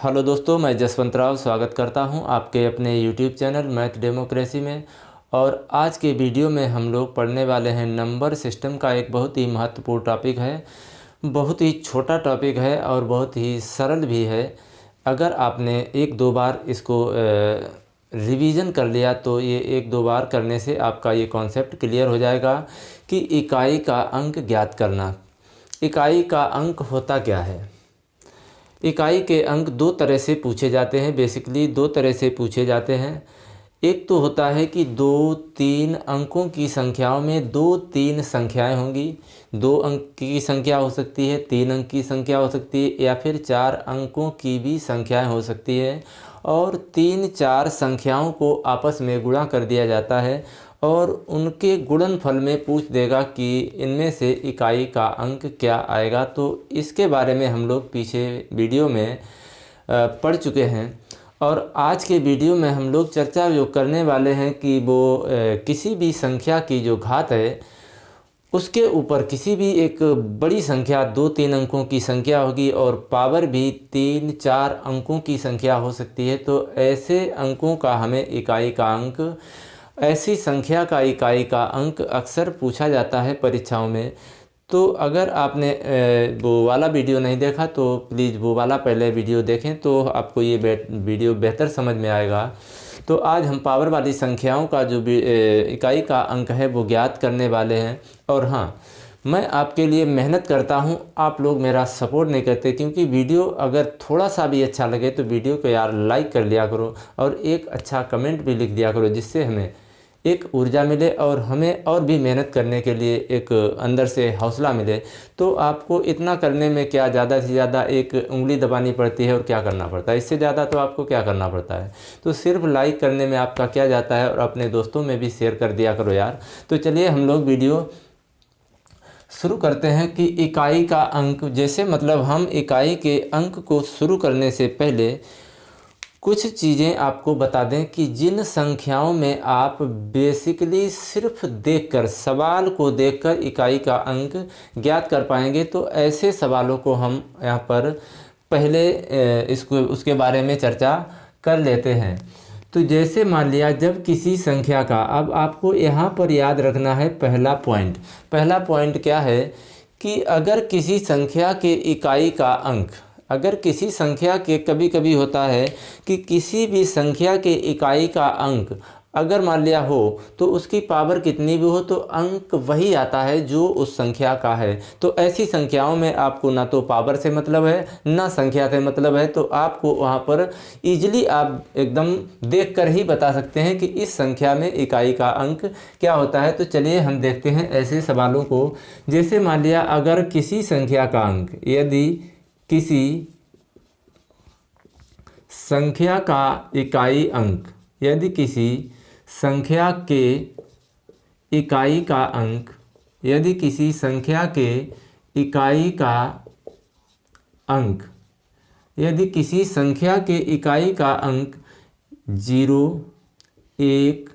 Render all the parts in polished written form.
Hello दोस्तों, मैं जसवंत राव स्वागत करता हूं आपके अपने यूट्यूब चैनल मैथ डेमोक्रेसी में। और आज के वीडियो में हम लोग पढ़ने वाले हैं नंबर सिस्टम का एक बहुत ही महत्वपूर्ण टॉपिक है। बहुत ही छोटा टॉपिक है और बहुत ही सरल भी है। अगर आपने एक दो बार इसको रिवीजन कर लिया तो ये एक दो बार करने से आपका ये कॉन्सेप्ट क्लियर हो जाएगा कि इकाई का अंक ज्ञात करना। इकाई का अंक होता क्या है? इकाई के अंक दो तरह से पूछे जाते हैं। बेसिकली दो तरह से पूछे जाते हैं। एक तो होता है कि 2-3 अंकों की संख्याओं में 2-3 संख्याएं होंगी। 2 अंक की संख्या हो सकती है, 3 अंक की संख्या हो सकती है, या फिर 4 अंकों की भी संख्याएं हो सकती है। और 3-4 संख्याओं को आपस में गुणा कर दिया जाता है और उनके गुणनफल में पूछ देगा कि इनमें से इकाई का अंक क्या आएगा। तो इसके बारे में हम लोग पीछे वीडियो में पढ़ चुके हैं। और आज के वीडियो में हम लोग चर्चा जो करने वाले हैं कि वो किसी भी संख्या की जो घात है उसके ऊपर किसी भी एक बड़ी संख्या 2-3 अंकों की संख्या होगी और पावर भी 3-4 अंकों की संख्या हो सकती है। तो ऐसे अंकों का हमें इकाई का अंक, ऐसी संख्या का इकाई का अंक अक्सर पूछा जाता है परीक्षाओं में। तो अगर आपने वो वाला वीडियो नहीं देखा तो प्लीज़ वो वाला पहले वीडियो देखें तो आपको ये वीडियो बेहतर समझ में आएगा। तो आज हम पावर वाली संख्याओं का जो इकाई का अंक है वो ज्ञात करने वाले हैं। और हाँ, मैं आपके लिए मेहनत करता हूँ, आप लोग मेरा सपोर्ट नहीं करते। क्योंकि वीडियो अगर थोड़ा सा भी अच्छा लगे तो वीडियो को यार लाइक कर लिया करो और एक अच्छा कमेंट भी लिख दिया करो, जिससे हमें एक ऊर्जा मिले और हमें और भी मेहनत करने के लिए एक अंदर से हौसला मिले। तो आपको इतना करने में क्या ज़्यादा से ज़्यादा एक उंगली दबानी पड़ती है और क्या करना पड़ता है, इससे ज़्यादा तो आपको क्या करना पड़ता है। तो सिर्फ लाइक करने में आपका क्या जाता है, और अपने दोस्तों में भी शेयर कर दिया करो यार। तो चलिए हम लोग वीडियो शुरू करते हैं कि इकाई का अंक, जैसे मतलब हम इकाई के अंक को शुरू करने से पहले कुछ चीज़ें आपको बता दें कि जिन संख्याओं में आप बेसिकली सिर्फ देखकर, सवाल को देखकर इकाई का अंक ज्ञात कर पाएंगे, तो ऐसे सवालों को हम यहाँ पर पहले उसके बारे में चर्चा कर लेते हैं। तो जैसे मान लिया, जब किसी संख्या का, अब आपको यहाँ पर याद रखना है पहला पॉइंट क्या है कि अगर किसी संख्या के इकाई का अंक, अगर किसी संख्या के, कभी कभी होता है कि किसी भी संख्या के इकाई का अंक अगर मान लिया हो तो उसकी पावर कितनी भी हो तो अंक वही आता है जो उस संख्या का है। तो ऐसी संख्याओं में आपको ना तो पावर से मतलब है ना संख्या से मतलब है। तो आपको वहाँ पर इजीली आप एकदम देखकर ही बता सकते हैं कि इस संख्या में इकाई का अंक क्या होता है। तो चलिए हम देखते हैं ऐसे सवालों को। जैसे मान लिया, अगर किसी संख्या का अंक, यदि किसी संख्या का इकाई अंक, यदि किसी संख्या के इकाई का अंक, यदि किसी संख्या के इकाई का अंक, यदि किसी संख्या के इकाई का अंक 0, 1,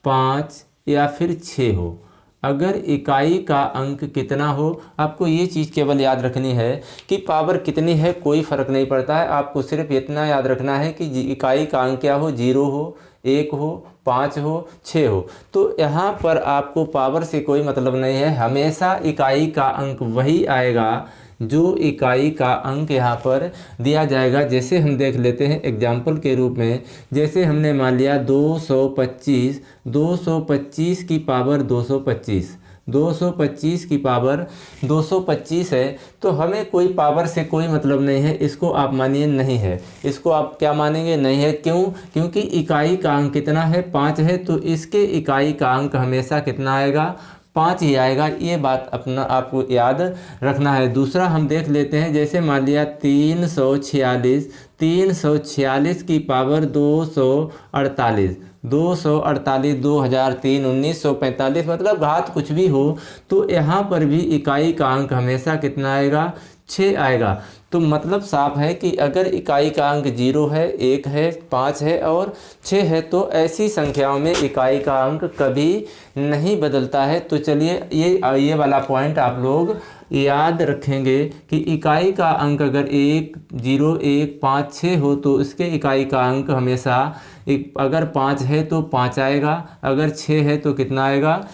5 या फिर 6 हो, अगर इकाई का अंक कितना हो, आपको ये चीज़ केवल याद रखनी है कि पावर कितनी है कोई फ़र्क नहीं पड़ता है। आपको सिर्फ इतना याद रखना है कि इकाई का अंक क्या हो, 0 हो, 1 हो, 5 हो, 6 हो। तो यहाँ पर आपको पावर से कोई मतलब नहीं है, हमेशा इकाई का अंक वही आएगा जो इकाई का अंक यहाँ पर दिया जाएगा। जैसे हम देख लेते हैं एग्जाम्पल के रूप में। जैसे हमने मान लिया 225 की पावर 225 की पावर 225 है। तो हमें कोई पावर से कोई मतलब नहीं है, इसको आप मानिए नहीं है, इसको आप क्या मानेंगे, नहीं है। क्यों? क्योंकि इकाई का अंक कितना है, 5 है। तो इसके इकाई का अंक हमेशा कितना आएगा, 5 ही आएगा। ये बात अपना आपको याद रखना है। दूसरा हम देख लेते हैं। जैसे मान लिया 346 की पावर 248, 2003, 1945, मतलब घात कुछ भी हो तो यहाँ पर भी इकाई का अंक हमेशा कितना आएगा, 6 आएगा। तो मतलब साफ है कि अगर इकाई का अंक 0 है, 1 है, 5 है और 6 है तो ऐसी संख्याओं में इकाई का अंक कभी नहीं बदलता है। तो चलिए ये वाला पॉइंट आप लोग याद रखेंगे कि इकाई का अंक अगर 1, 0, 1, 5, 6 हो तो इसके इकाई का अंक हमेशा अगर 5 है तो 5 आएगा, अगर 6 है तो कितना आएगा,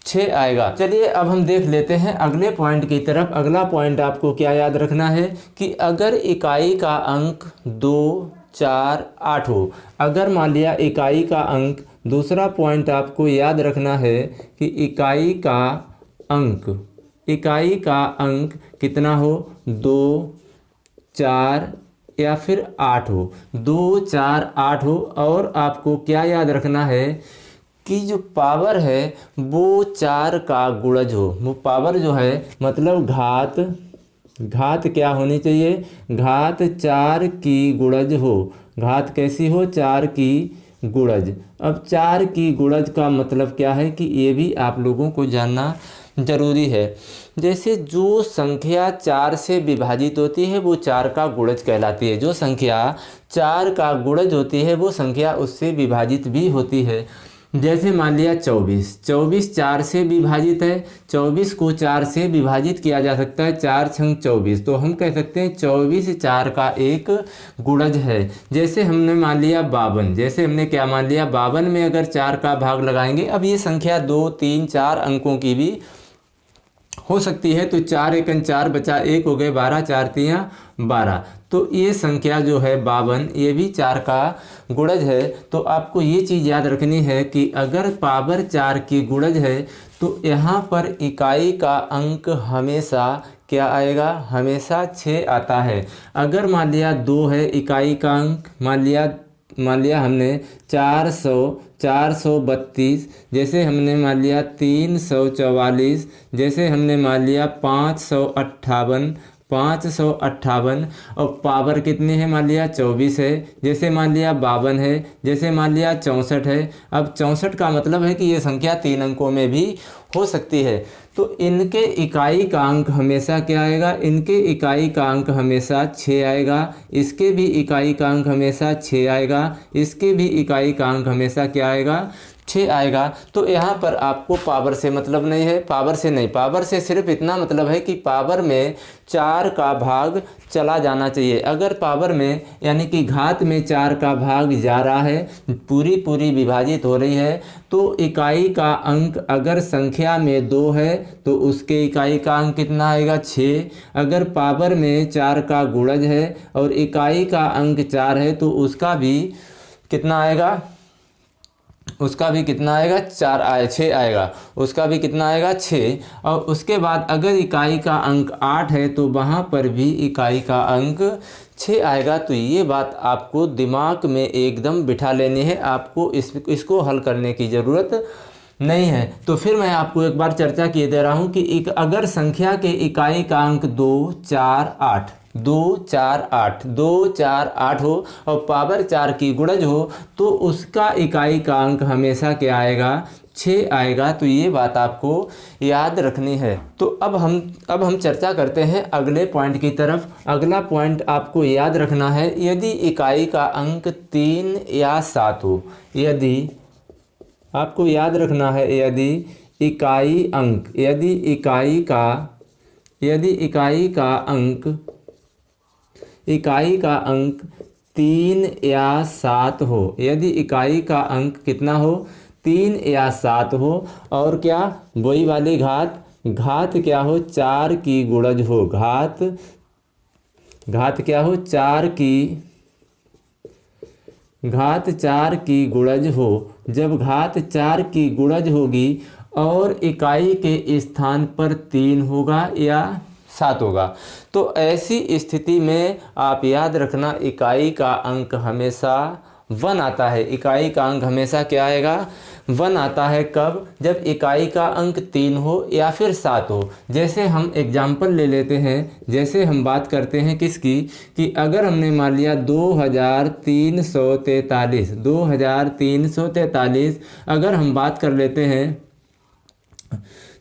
6 आएगा। चलिए अब हम देख लेते हैं अगले पॉइंट की तरफ। अगला पॉइंट आपको क्या याद रखना है कि अगर इकाई का अंक 2, 4, 8 हो, अगर मान लिया इकाई का अंक, दूसरा पॉइंट आपको याद रखना है कि इकाई का अंक कितना हो, 2, 4 या फिर 8 हो, 2, 4, 8 हो। और आपको क्या याद रखना है कि जो पावर है वो 4 का गुणज हो। वो पावर जो है मतलब घात क्या होनी चाहिए, घात 4 की गुणज हो। घात कैसी हो, 4 की गुणज। अब 4 की गुणज का मतलब क्या है कि ये भी आप लोगों को जानना ज़रूरी है। जैसे जो संख्या 4 से विभाजित होती है वो 4 का गुणज कहलाती है। जो संख्या 4 का गुणज होती है वो संख्या उससे विभाजित भी होती है। जैसे मान लिया 24 4 से विभाजित है, 24 को 4 से विभाजित किया जा सकता है, 4 छंग 24, तो हम कह सकते हैं 24 4 का एक गुणज है। जैसे हमने मान लिया 52, जैसे हमने क्या मान लिया 52 में अगर 4 का भाग लगाएंगे, अब ये संख्या 2, 3, 4 अंकों की भी हो सकती है, तो 4 एकन 4 बचा 1 हो गए 12, 4 तियाँ 12। तो ये संख्या जो है 52 ये भी 4 का गुणज है। तो आपको ये चीज़ याद रखनी है कि अगर पावर 4 की गुणज है तो यहाँ पर इकाई का अंक हमेशा क्या आएगा, हमेशा 6 आता है। अगर मान लिया 2 है इकाई का अंक, मान लिया हमने 432, जैसे हमने मान लिया 344, जैसे हमने मान लिया 558 और पावर कितनी है, मान लिया 24 है, जैसे मान लिया 52 है, जैसे मान लिया 64 है। अब 64 का मतलब है कि ये संख्या 3 अंकों में भी हो सकती है। तो इनके इकाई का अंक हमेशा क्या आएगा, इनके इकाई का अंक हमेशा 6 आएगा, इसके भी इकाई का अंक हमेशा 6 आएगा, इसके भी इकाई का अंक हमेशा क्या आएगा, 6 आएगा। तो यहाँ पर आपको पावर से मतलब नहीं है, पावर से सिर्फ इतना मतलब है कि पावर में 4 का भाग चला जाना चाहिए। अगर पावर में यानी कि घात में 4 का भाग जा रहा है, पूरी विभाजित हो रही है, तो इकाई का अंक अगर संख्या में 2 है तो उसके इकाई का अंक कितना आएगा, 6। अगर पावर में 4 का गुणज है और इकाई का अंक 4 है तो उसका भी कितना आएगा, 6 आएगा, उसका भी कितना आएगा, 6। और उसके बाद अगर इकाई का अंक 8 है तो वहाँ पर भी इकाई का अंक 6 आएगा। तो ये बात आपको दिमाग में एकदम बिठा लेनी है, आपको इसको हल करने की ज़रूरत नहीं है। तो फिर मैं आपको एक बार चर्चा किए दे रहा हूँ कि अगर संख्या के इकाई का अंक 2, 4, 8 हो और पावर 4 की गुणज हो तो उसका इकाई का अंक हमेशा क्या आएगा, 6 आएगा। तो ये बात आपको याद रखनी है। तो अब हम चर्चा करते हैं अगले पॉइंट की तरफ। अगला पॉइंट आपको याद रखना है, यदि इकाई का अंक 3 या 7 हो, आपको याद रखना है यदि इकाई का अंक 3 या 7 हो, यदि इकाई का अंक कितना हो, 3 या 7 हो, और क्या वही वाली घात क्या हो, 4 की गुणज हो, घात क्या हो, 4 की गुणज हो। जब घात 4 की गुणज होगी और इकाई के स्थान पर 3 होगा या 7 होगा, तो ऐसी स्थिति में आप याद रखना इकाई का अंक हमेशा 1 आता है। इकाई का अंक हमेशा क्या आएगा, 1 आता है। कब, जब इकाई का अंक 3 हो या फिर 7 हो। जैसे हम एग्जाम्पल ले लेते हैं, जैसे हम बात करते हैं किसकी, कि अगर हमने मान लिया 2343 अगर हम बात कर लेते हैं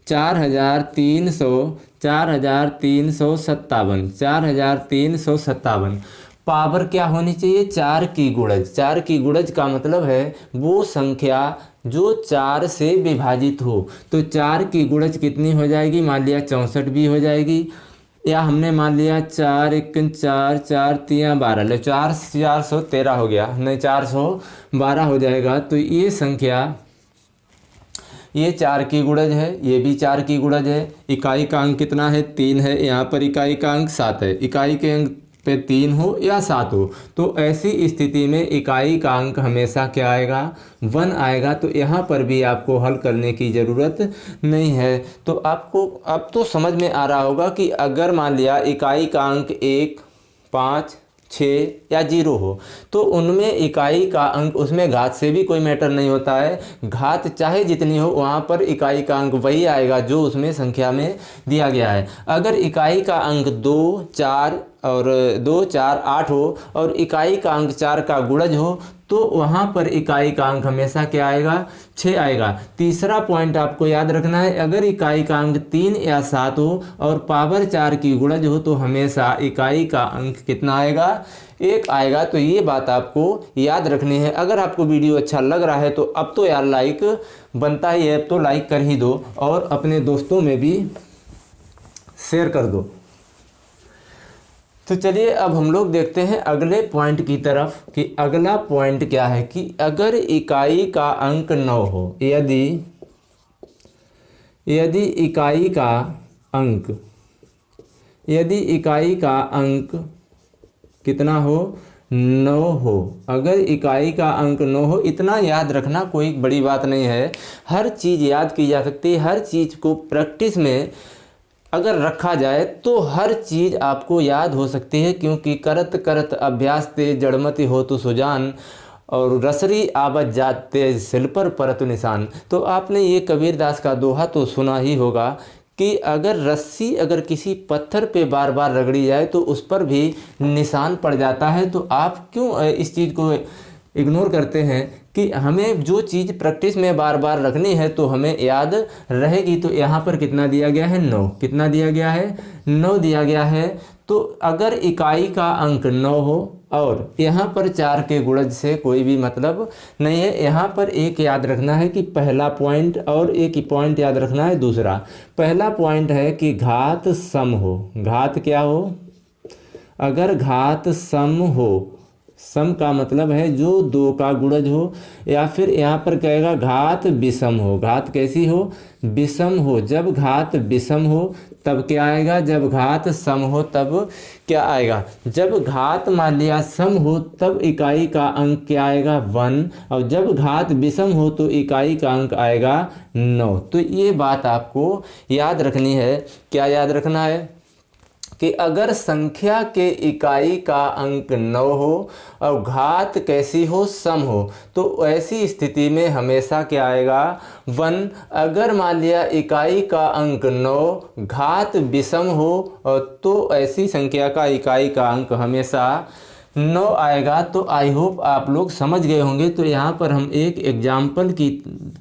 4357 पावर क्या होनी चाहिए? 4 की गुणज। 4 की गुणज का मतलब है वो संख्या जो 4 से विभाजित हो। तो 4 की गुणज कितनी हो जाएगी? मान लिया 64 भी हो जाएगी, या हमने मान लिया 4 1 4 4 3 12, लो 413 हो गया, नहीं 412 हो जाएगा। तो ये संख्या, ये 4 की गुणज है, ये भी 4 की गुणज है। इकाई का अंक कितना है? 3 है। यहाँ पर इकाई का अंक 7 है। इकाई के अंक पे 3 हो या 7 हो, तो ऐसी स्थिति में इकाई का अंक हमेशा क्या आएगा? 1 आएगा। तो यहाँ पर भी आपको हल करने की ज़रूरत नहीं है। तो आपको अब तो समझ में आ रहा होगा कि अगर मान लिया इकाई का अंक 1, 5, 6 या 0 हो, तो उनमें इकाई का अंक, उसमें घात से भी कोई मैटर नहीं होता है। घात चाहे जितनी हो, वहाँ पर इकाई का अंक वही आएगा जो उसमें संख्या में दिया गया है। अगर इकाई का अंक 2, 4 और 2, 4, 8 हो और इकाई का अंक 4 का गुणज हो, तो वहाँ पर इकाई का अंक हमेशा क्या आएगा? 6 आएगा। तीसरा पॉइंट आपको याद रखना है, अगर इकाई का अंक 3 या 7 हो और पावर 4 की गुणज हो, तो हमेशा इकाई का अंक कितना आएगा? 1 आएगा। तो ये बात आपको याद रखनी है। अगर आपको वीडियो अच्छा लग रहा है तो अब तो यार लाइक बनता ही है, अब तो लाइक कर ही दो और अपने दोस्तों में भी शेयर कर दो। तो चलिए अब हम लोग देखते हैं अगले पॉइंट की तरफ कि अगला पॉइंट क्या है कि अगर इकाई का अंक 9 हो, यदि इकाई का अंक कितना हो? 9 हो। अगर इकाई का अंक 9 हो, इतना याद रखना कोई बड़ी बात नहीं है। हर चीज़ याद की जा सकती है। हर चीज़ को प्रैक्टिस में अगर रखा जाए तो हर चीज़ आपको याद हो सकती है, क्योंकि करत करत अभ्यास ते जड़मति हो तो सुजान, और रसरी आवत जाते सिल पर परत निशान। तो आपने ये कबीरदास का दोहा तो सुना ही होगा कि अगर रस्सी अगर किसी पत्थर पे बार बार रगड़ी जाए तो उस पर भी निशान पड़ जाता है। तो आप क्यों इस चीज़ को इग्नोर करते हैं कि हमें जो चीज़ प्रैक्टिस में बार बार रखनी है तो हमें याद रहेगी। तो यहाँ पर कितना दिया गया है? 9। कितना दिया गया है? 9 दिया गया है। तो अगर इकाई का अंक 9 हो और यहाँ पर 4 के गुणज से कोई भी मतलब नहीं है। यहाँ पर एक याद रखना है कि पहला पॉइंट, और एक ही पॉइंट याद रखना है दूसरा। पहला पॉइंट है कि घात सम हो। घात क्या हो? अगर घात सम हो, सम का मतलब है जो 2 का गुणज हो, या फिर यहाँ पर कहेगा घात विषम हो। घात कैसी हो? विषम हो। जब घात विषम हो तब क्या आएगा? जब घात सम हो तब क्या आएगा? जब घात मान लिया सम हो तब इकाई का अंक क्या आएगा? 1, और जब घात विषम हो तो इकाई का अंक आएगा 9। तो ये बात आपको याद रखनी है। क्या याद रखना है? कि अगर संख्या के इकाई का अंक 9 हो और घात कैसी हो? सम हो, तो ऐसी स्थिति में हमेशा क्या आएगा? 1। अगर मान लिया इकाई का अंक 9 घात विषम हो तो ऐसी संख्या का इकाई का अंक हमेशा 9 आएगा। तो आई होप आप लोग समझ गए होंगे। तो यहाँ पर हम एक एग्जाम्पल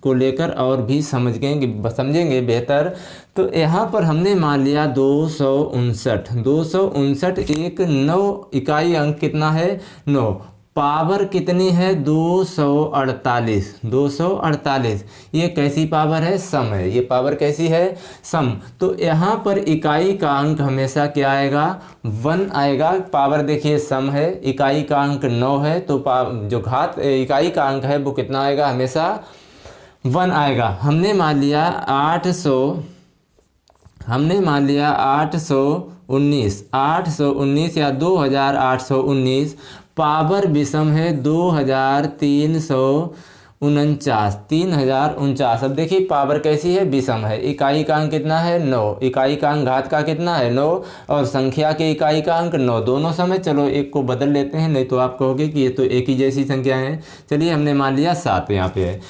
को लेकर और भी समझेंगे बेहतर। तो यहाँ पर हमने मान लिया 259 एक 9 इकाई अंक कितना है? 9। पावर कितनी है? 248। ये कैसी पावर है? सम है। ये पावर कैसी है? सम। तो यहाँ पर इकाई का अंक हमेशा क्या आएगा? 1 आएगा। पावर देखिए सम है, इकाई का अंक 9 है, तो जो घात इकाई का अंक है वो कितना आएगा? हमेशा 1 आएगा। हमने मान लिया 819 या 2819। पावर विषम है 3049। अब देखिए पावर कैसी है? विषम है। इकाई का अंक कितना है? 9। इकाई का अंक घात का कितना है? 9, और संख्या के इकाई का अंक 9। दोनों समय चलो एक को बदल लेते हैं, नहीं तो आप कहोगे कि ये तो एक ही जैसी संख्या है। चलिए हमने मान लिया 7 यहाँ पे है,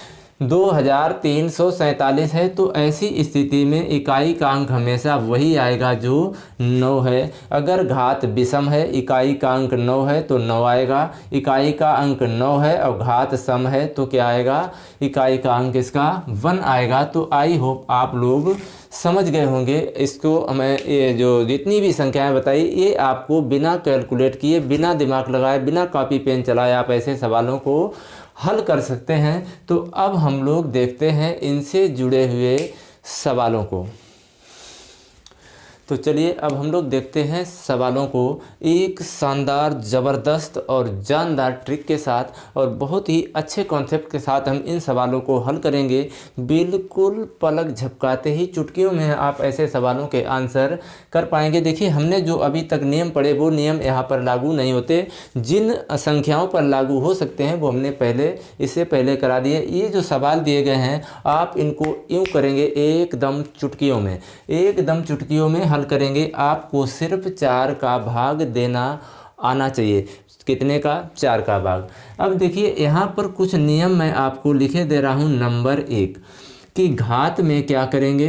2347 है। तो ऐसी स्थिति में इकाई का अंक हमेशा वही आएगा जो 9 है। अगर घात विषम है, इकाई का अंक 9 है तो 9 आएगा। इकाई का अंक 9 है और घात सम है तो क्या आएगा? इकाई का अंक इसका 1 आएगा। तो आई होप आप लोग समझ गए होंगे। इसको हमें ये जो जितनी भी संख्याएं बताई ये आपको बिना कैलकुलेट किए, बिना दिमाग लगाए, बिना कॉपी पेन चलाए आप ऐसे सवालों को हल कर सकते हैं। तो अब हम लोग देखते हैं इनसे जुड़े हुए सवालों को। तो चलिए अब हम लोग देखते हैं सवालों को एक शानदार, ज़बरदस्त और जानदार ट्रिक के साथ और बहुत ही अच्छे कॉन्सेप्ट के साथ हम इन सवालों को हल करेंगे। बिल्कुल पलक झपकाते ही, चुटकियों में आप ऐसे सवालों के आंसर कर पाएंगे। देखिए हमने जो अभी तक नियम पढ़े वो नियम यहाँ पर लागू नहीं होते। जिन संख्याओं पर लागू हो सकते हैं वो हमने इससे पहले करा दिए। ये जो सवाल दिए गए हैं आप इनको यूँ करेंगे, एकदम चुटकियों में हल करेंगे। आपको सिर्फ 4 का भाग देना आना चाहिए। कितने का? 4 का भाग। अब देखिए यहाँ पर कुछ नियम मैं आपको लिखे दे रहा हूँ। नंबर 1 कि घात में क्या करेंगे?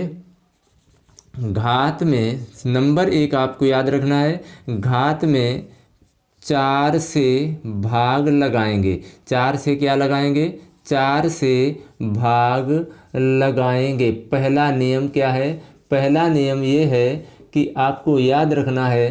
घात में नंबर 1 आपको याद रखना है, घात में 4 से भाग लगाएंगे। 4 से क्या लगाएंगे? 4 से भाग लगाएंगे। पहला नियम क्या है? पहला नियम ये है कि आपको याद रखना है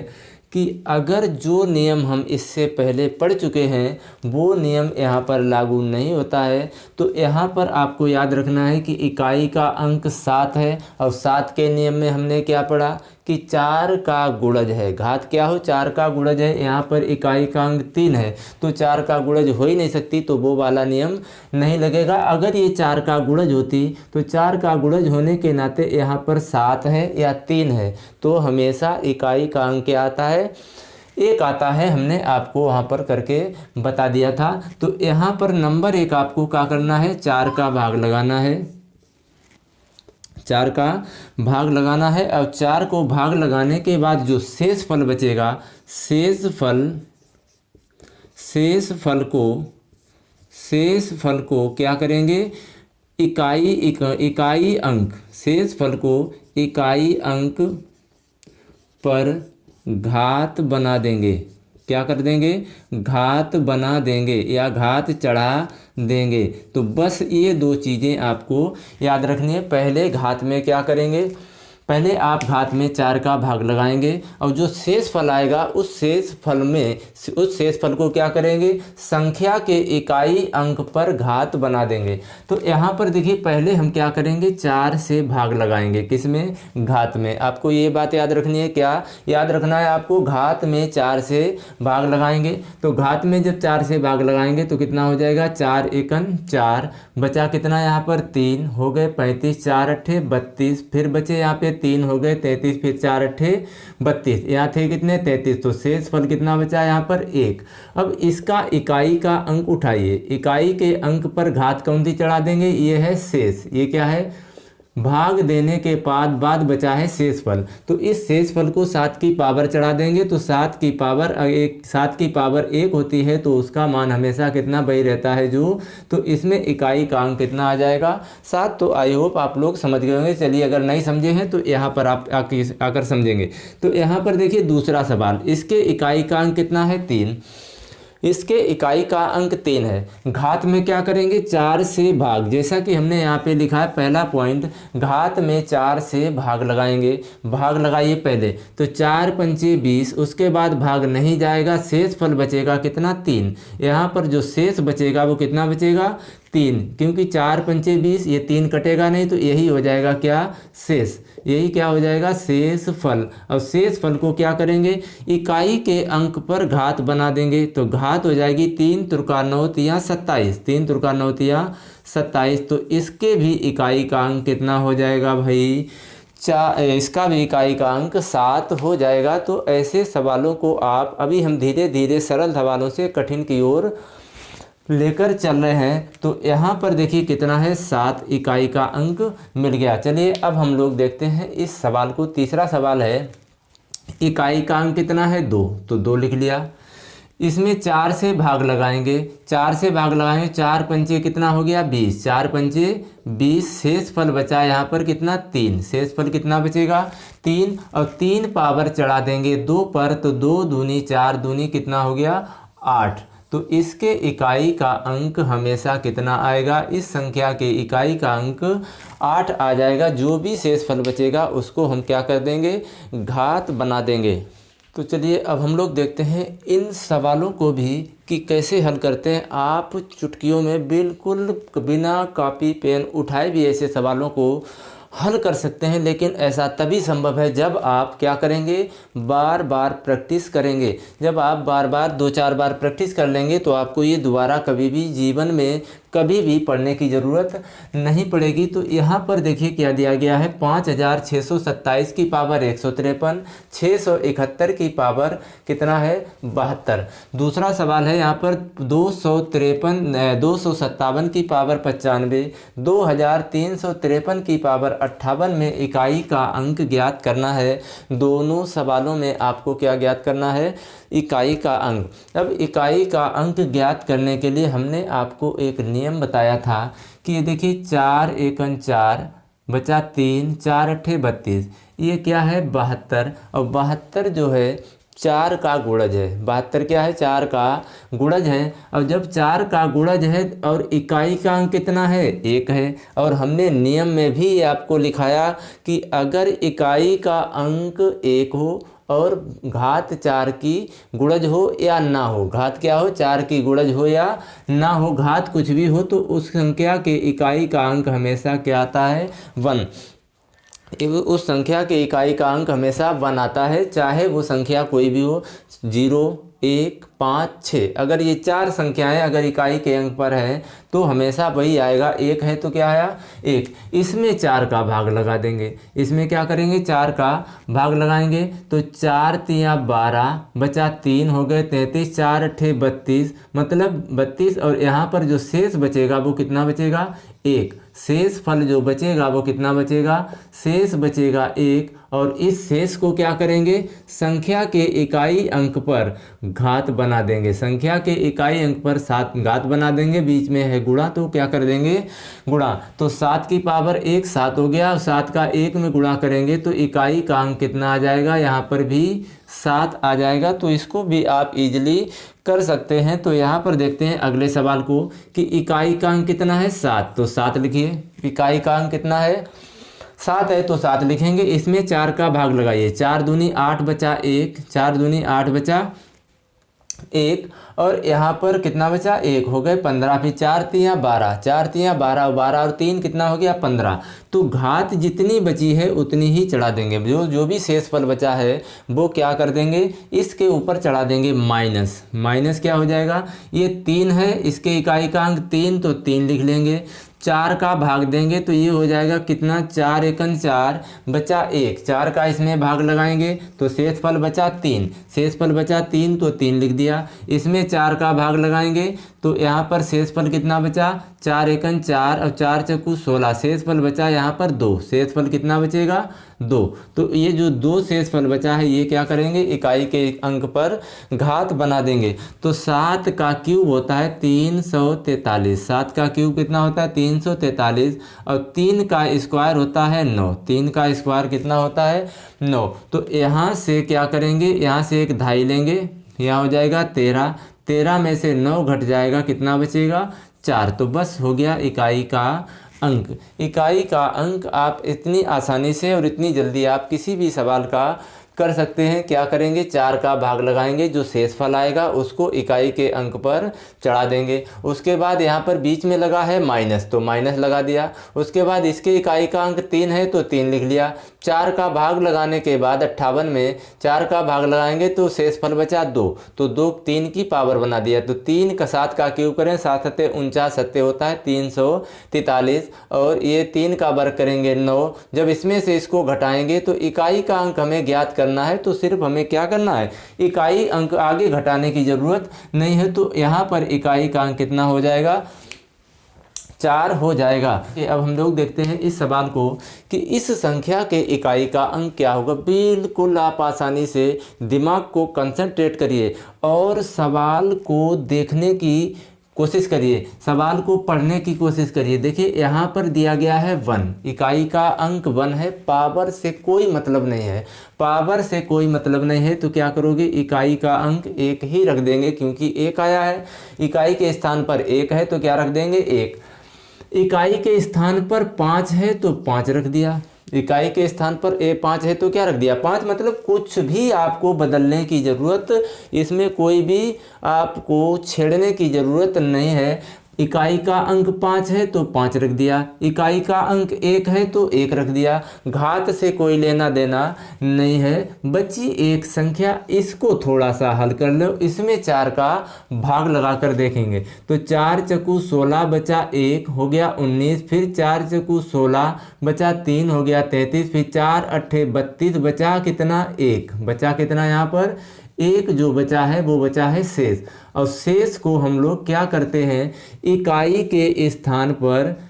कि अगर जो नियम हम इससे पहले पढ़ चुके हैं वो नियम यहाँ पर लागू नहीं होता है। तो यहाँ पर आपको याद रखना है कि इकाई का अंक 7 है और 7 के नियम में हमने क्या पढ़ा कि 4 का गुणज है। घात क्या हो? 4 का गुणज है। यहाँ पर इकाई का अंक 3 है तो 4 का गुणज हो ही नहीं सकती, तो वो वाला नियम नहीं लगेगा। अगर ये 4 का गुणज होती तो 4 का गुणज होने के नाते यहाँ पर 7 है या 3 है तो हमेशा इकाई का अंक क्या आता है? 1 आता है। हमने आपको वहाँ पर करके बता दिया था। तो यहाँ पर नंबर 1 आपको क्या करना है? 4 का भाग लगाना है। 4 का भाग लगाना है और 4 को भाग लगाने के बाद जो शेष फल बचेगा, शेष फल को क्या करेंगे? इकाई अंक, शेष फल को इकाई अंक पर घात बना देंगे। क्या कर देंगे? घात बना देंगे या घात चढ़ा देंगे। तो बस ये 2 चीज़ें आपको याद रखनी है। पहले घात में क्या करेंगे? पहले आप घात में 4 का भाग लगाएंगे और जो शेष फल आएगा उस शेष फल को क्या करेंगे? संख्या के इकाई अंक पर घात बना देंगे। तो यहाँ पर देखिए पहले हम क्या करेंगे? 4 से भाग लगाएंगे। किसमें? घात में। आपको ये बात याद रखनी है। क्या याद रखना है आपको? घात में 4 से भाग लगाएंगे। तो घात में जब 4 से भाग लगाएंगे तो कितना हो जाएगा? 4 एकन 4, बचा कितना यहाँ पर? 3 हो गए 35, 4 अट्ठे 32, फिर बचे यहाँ पे 3 हो गए 33, फिर 4 अट्ठे 32, यहाँ थे कितने? 33। तो शेष फल कितना बचा यहाँ पर? 1। अब इसका इकाई का अंक उठाइए। इकाई के अंक पर घात कौन सी चढ़ा देंगे? ये है शेष। ये क्या है? भाग देने के बाद बचा है शेष फल। तो इस शेष फल को 7 की पावर चढ़ा देंगे। तो 7 की पावर 1 होती है तो उसका मान हमेशा कितना वही रहता है जो। तो इसमें इकाई का अंक कितना आ जाएगा? 7। तो आई होप आप लोग समझ गए होंगे। चलिए अगर नहीं समझे हैं तो यहाँ पर आप आकर समझेंगे। तो यहाँ पर देखिए दूसरा सवाल, इसके इकाई का अंक कितना है? 3। इसके इकाई का अंक 3 है। घात में क्या करेंगे? 4 से भाग, जैसा कि हमने यहाँ पे लिखा है पहला पॉइंट, घात में 4 से भाग लगाएंगे। भाग लगाइए पहले। तो 4 पंचे 20, उसके बाद भाग नहीं जाएगा, शेष फल बचेगा कितना? 3। यहाँ पर जो शेष बचेगा वो कितना बचेगा? 3, क्योंकि 4 पंचे 20, ये 3 कटेगा नहीं तो यही हो जाएगा क्या? शेष। यही क्या हो जाएगा? शेष फल। और शेष फल को क्या करेंगे? इकाई के अंक पर घात बना देंगे। तो घात हो जाएगी 3 त्रिका 9 तिया 27, 3 त्रिका 9 तिया 27। तो इसके भी इकाई का अंक कितना हो जाएगा भाई? इसका भी इकाई का अंक 7 हो जाएगा। तो ऐसे सवालों को आप, अभी हम धीरे धीरे सरल सवालों से कठिन की ओर लेकर चल रहे हैं। तो यहाँ पर देखिए कितना है? 7 इकाई का अंक मिल गया। चलिए अब हम लोग देखते हैं इस सवाल को। तीसरा सवाल है, इकाई का अंक कितना है? 2। तो 2 लिख लिया। इसमें 4 से भाग लगाएंगे। 4 से भाग लगाएंगे, 4 पंचे कितना हो गया? 20, 4 पंचे 20। शेष फल बचा यहाँ पर कितना? 3। शेष फल कितना बचेगा? 3। और 3 पावर चढ़ा देंगे 2 पर, तो 2 दूनी 4 दूनी कितना हो गया? 8। तो इसके इकाई का अंक हमेशा कितना आएगा, इस संख्या के इकाई का अंक 8 आ जाएगा। जो भी शेषफल बचेगा उसको हम क्या कर देंगे, घात बना देंगे। तो चलिए अब हम लोग देखते हैं इन सवालों को भी कि कैसे हल करते हैं। आप चुटकियों में बिल्कुल बिना कॉपी पेन उठाए भी ऐसे सवालों को हल कर सकते हैं, लेकिन ऐसा तभी संभव है जब आप क्या करेंगे, बार बार प्रैक्टिस करेंगे। जब आप बार बार 2-4 बार प्रैक्टिस कर लेंगे तो आपको ये दोबारा कभी भी जीवन में कभी भी पढ़ने की ज़रूरत नहीं पड़ेगी। तो यहाँ पर देखिए क्या दिया गया है, 5627 की पावर 153, 671 की पावर कितना है 72। दूसरा सवाल है यहाँ पर 257 की पावर 95, 2353 की पावर 58 में इकाई का अंक ज्ञात करना है। दोनों सवालों में आपको क्या ज्ञात करना है, इकाई का अंक। अब इकाई का अंक ज्ञात करने के लिए हमने आपको एक नियम बताया था कि ये देखिए 4 एकन 4 बचा 3, 4 अट्ठे 32, ये क्या है 72। और 72 जो है 4 का गुणज है। 72 क्या है, 4 का गुणज है। और जब 4 का गुणज है और इकाई का अंक कितना है 1 है, और हमने नियम में भी आपको लिखाया कि अगर इकाई का अंक 1 हो और घात 4 की गुणज हो या ना हो, घात क्या हो 4 की गुणज हो या ना हो, घात कुछ भी हो, तो उस संख्या के इकाई का अंक हमेशा क्या आता है 1। उस संख्या के इकाई का अंक हमेशा 1 आता है, चाहे वो संख्या कोई भी हो, 0, 1, 5, 6। अगर ये 4 संख्याएं अगर इकाई के अंक पर है तो हमेशा वही आएगा। 1 है तो क्या आया 1। इसमें 4 का भाग लगा देंगे। इसमें क्या करेंगे, 4 का भाग लगाएंगे तो 4 तिया 12 बचा 3 हो गए 33, 4 अट्ठे 32, मतलब 32। और यहाँ पर जो शेष बचेगा वो कितना बचेगा 1। शेष फल जो बचेगा वो कितना बचेगा, शेष बचेगा 1। और इस शेष को क्या करेंगे, संख्या के इकाई अंक पर घात बना देंगे। संख्या के इकाई अंक पर 7 घात बना देंगे, बीच में है गुणा तो क्या कर देंगे गुणा। तो 7 की पावर 1 7 हो गया, और 7 का 1 में गुणा करेंगे तो इकाई का अंक कितना आ जाएगा, यहाँ पर भी 7 आ जाएगा। तो इसको भी आप इजीली कर सकते हैं। तो यहाँ पर देखते हैं अगले सवाल को कि इकाई का अंक कितना है 7, तो 7 लिखिए। इकाई का अंक कितना है 7 है तो 7 लिखेंगे। इसमें 4 का भाग लगाइए, 4 दूनी 8 बचा 1, 4 दूनी 8 बचा 1, और यहाँ पर कितना बचा 1 हो गए 15, फिर 4 तिया 12, 4 तिया 12, 12 और 3 कितना हो गया 15। तो घात जितनी बची है उतनी ही चढ़ा देंगे। जो भी शेषफल बचा है वो क्या कर देंगे, इसके ऊपर चढ़ा देंगे माइनस। माइनस क्या हो जाएगा, ये 3 है, इसके इकाई का अंक 3 तो 3 लिख लेंगे। 4 का भाग देंगे तो ये हो जाएगा कितना, 4 एकन 4 बचा 1, 4 का इसमें भाग लगाएंगे तो शेषफल बचा 3, शेषफल बचा 3 तो 3 लिख दिया। इसमें 4 का भाग लगाएंगे तो यहाँ पर शेषफल कितना बचा, 4 एकन 4 और 4 चक्कू 16, शेषफल बचा यहाँ पर 2, शेषफल कितना बचेगा 2। तो ये जो 2 शेषफल बचा है ये क्या करेंगे, इकाई के अंक पर घात बना देंगे। तो 7 का क्यूब होता है 343, 7 का क्यूब कितना होता है 343, और 3 का स्क्वायर होता है 9, 3 का स्क्वायर कितना होता है 9। तो यहाँ से क्या करेंगे, यहाँ से एक धाई लेंगे, यहाँ हो जाएगा 13, 13 में से 9 घट जाएगा, कितना बचेगा 4। तो बस हो गया इकाई का अंक। इकाई का अंक आप इतनी आसानी से और इतनी जल्दी आप किसी भी सवाल का कर सकते हैं। क्या करेंगे, 4 का भाग लगाएंगे, जो शेषफल आएगा उसको इकाई के अंक पर चढ़ा देंगे। उसके बाद यहाँ पर बीच में लगा है माइनस तो माइनस लगा दिया। उसके बाद इसके इकाई का अंक 3 है तो 3 लिख लिया। 4 का भाग लगाने के बाद 58 में 4 का भाग लगाएंगे तो शेषफल बचा 2, तो 2 3 की पावर बना दिया। तो 3 का 7 का क्यूब करें, 7 सत्ते 49, सत्ते होता है 343, और ये 3 का वर्ग करेंगे 9। जब इसमें से इसको घटाएंगे तो इकाई का अंक हमें ज्ञात करना है, तो सिर्फ हमें क्या करना है, इकाई अंक आगे घटाने की जरूरत नहीं है। तो यहाँ पर इकाई का अंक कितना हो जाएगा 4 हो जाएगा। अब हम लोग देखते हैं इस सवाल को कि इस संख्या के इकाई का अंक क्या होगा। बिल्कुल आप आसानी से दिमाग को कंसंट्रेट करिए और सवाल को देखने की कोशिश करिए, सवाल को पढ़ने की कोशिश करिए। देखिए यहाँ पर दिया गया है 1, इकाई का अंक 1 है, पावर से कोई मतलब नहीं है, पावर से कोई मतलब नहीं है, तो क्या करोगे, इकाई का अंक 1 ही रख देंगे, क्योंकि 1 आया है, इकाई के स्थान पर 1 है तो क्या रख देंगे 1, इकाई के स्थान पर 5 है तो 5 रख दिया, इकाई के स्थान पर 5 है तो क्या रख दिया 5, मतलब कुछ भी आपको बदलने की ज़रूरत, इसमें कोई भी आपको छेड़ने की ज़रूरत नहीं है। इकाई का अंक 5 है तो 5 रख दिया, इकाई का अंक 1 है तो 1 रख दिया, घात से कोई लेना देना नहीं है। बची एक संख्या, इसको थोड़ा सा हल कर लो, इसमें 4 का भाग लगाकर देखेंगे तो 4 चक्कू 16 बचा 1 हो गया 19, फिर 4 चक्कू 16 बचा 3 हो गया 33, फिर 4 अट्ठे 32 बचा कितना 1, बचा कितना यहाँ पर 1, जो बचा है वो बचा है शेष। और शेष को हम लोग क्या करते हैं, इकाई के स्थान पर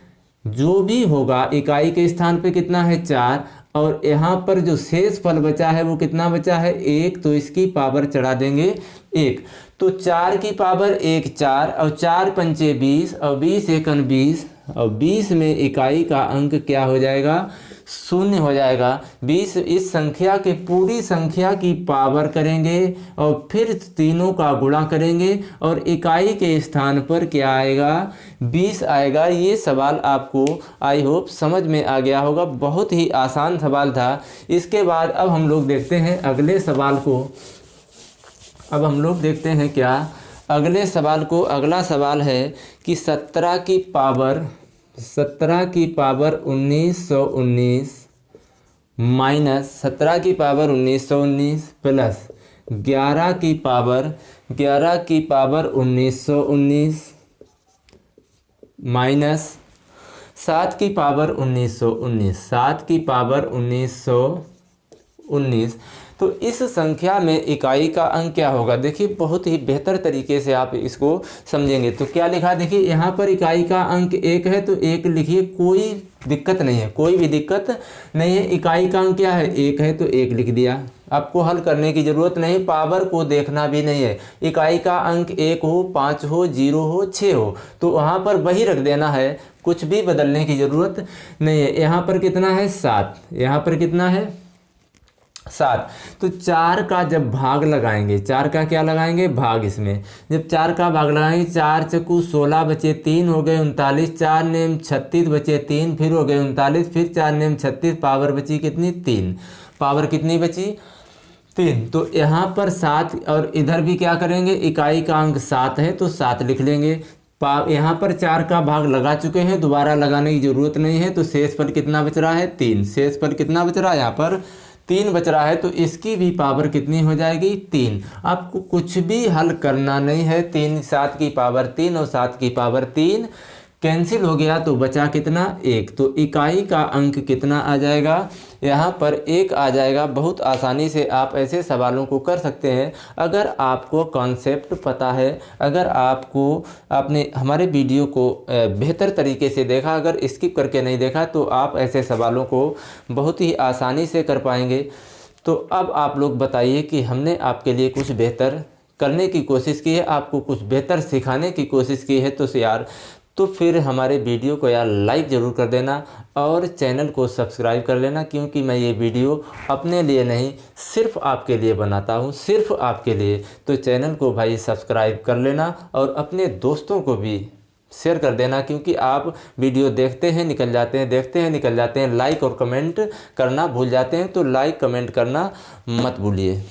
जो भी होगा, इकाई के स्थान पे कितना है 4, और यहाँ पर जो शेष फल बचा है वो कितना बचा है 1, तो इसकी पावर चढ़ा देंगे 1, तो 4 की पावर 1 4, और 4 पंचे 20, और 20 एकन 20, और 20 में इकाई का अंक क्या हो जाएगा 0 हो जाएगा। 20 इस संख्या के पूरी संख्या की पावर करेंगे और फिर तीनों का गुणा करेंगे और इकाई के स्थान पर क्या आएगा 20 आएगा। ये सवाल आपको आई होप समझ में आ गया होगा, बहुत ही आसान सवाल था। इसके बाद अब हम लोग देखते हैं अगले सवाल को। अब हम लोग देखते हैं क्या अगले सवाल को। अगला सवाल है कि 17 की पावर 1919 माइनस 17 की पावर 1919 प्लस 11 की पावर 1919 माइनस 7 की पावर 1919 तो इस संख्या में इकाई का अंक क्या होगा। देखिए बहुत ही बेहतर तरीके से आप इसको समझेंगे। तो क्या लिखा, देखिए यहाँ पर इकाई का अंक 1 है तो 1 लिखिए, कोई दिक्कत नहीं है, कोई भी दिक्कत नहीं है। इकाई का अंक क्या है 1 है तो 1 लिख दिया, आपको हल करने की ज़रूरत नहीं, पावर को देखना भी नहीं है। इकाई का अंक 1 हो 5 हो 0 हो 6 हो तो वहाँ पर वही रख देना है, कुछ भी बदलने की ज़रूरत नहीं है। यहाँ पर कितना है 7, यहाँ पर कितना है 7, तो 4 का जब भाग लगाएंगे, 4 का क्या लगाएंगे भाग, इसमें जब 4 का भाग लगाएंगे 4 चक्कू 16 बचे 3 हो गए 39, 4 नेम 36 बचे 3 फिर हो गए 39, फिर 4 नेम 36, पावर बची कितनी 3, पावर कितनी बची 3। तो यहाँ पर 7 और इधर भी क्या करेंगे, इकाई का अंक 7 है तो 7 लिख लेंगे। यहाँ पर 4 का भाग लगा चुके हैं, दोबारा लगाने की ज़रूरत नहीं है। तो शेष पर कितना बच रहा है 3, शेष पर कितना बच रहा है यहाँ पर 3 बच रहा है, तो इसकी भी पावर कितनी हो जाएगी 3। आपको कुछ भी हल करना नहीं है। 3 7 की पावर 3 और 7 की पावर 3 कैंसिल हो गया तो बचा कितना 1। तो इकाई का अंक कितना आ जाएगा, यहाँ पर 1 आ जाएगा। बहुत आसानी से आप ऐसे सवालों को कर सकते हैं अगर आपको कॉन्सेप्ट पता है, अगर आपने हमारे वीडियो को बेहतर तरीके से देखा, अगर स्किप करके नहीं देखा तो आप ऐसे सवालों को बहुत ही आसानी से कर पाएंगे। तो अब आप लोग बताइए कि हमने आपके लिए कुछ बेहतर करने की कोशिश की है, आपको कुछ बेहतर सिखाने की कोशिश की है, तो फिर हमारे वीडियो को यार लाइक ज़रूर कर देना और चैनल को सब्सक्राइब कर लेना, क्योंकि मैं ये वीडियो अपने लिए नहीं सिर्फ़ आपके लिए बनाता हूँ, सिर्फ़ आपके लिए। तो चैनल को भाई सब्सक्राइब कर लेना और अपने दोस्तों को भी शेयर कर देना, क्योंकि आप वीडियो देखते हैं निकल जाते हैं, देखते हैं निकल जाते हैं, लाइक और कमेंट करना भूल जाते हैं। तो लाइक कमेंट करना मत भूलिए।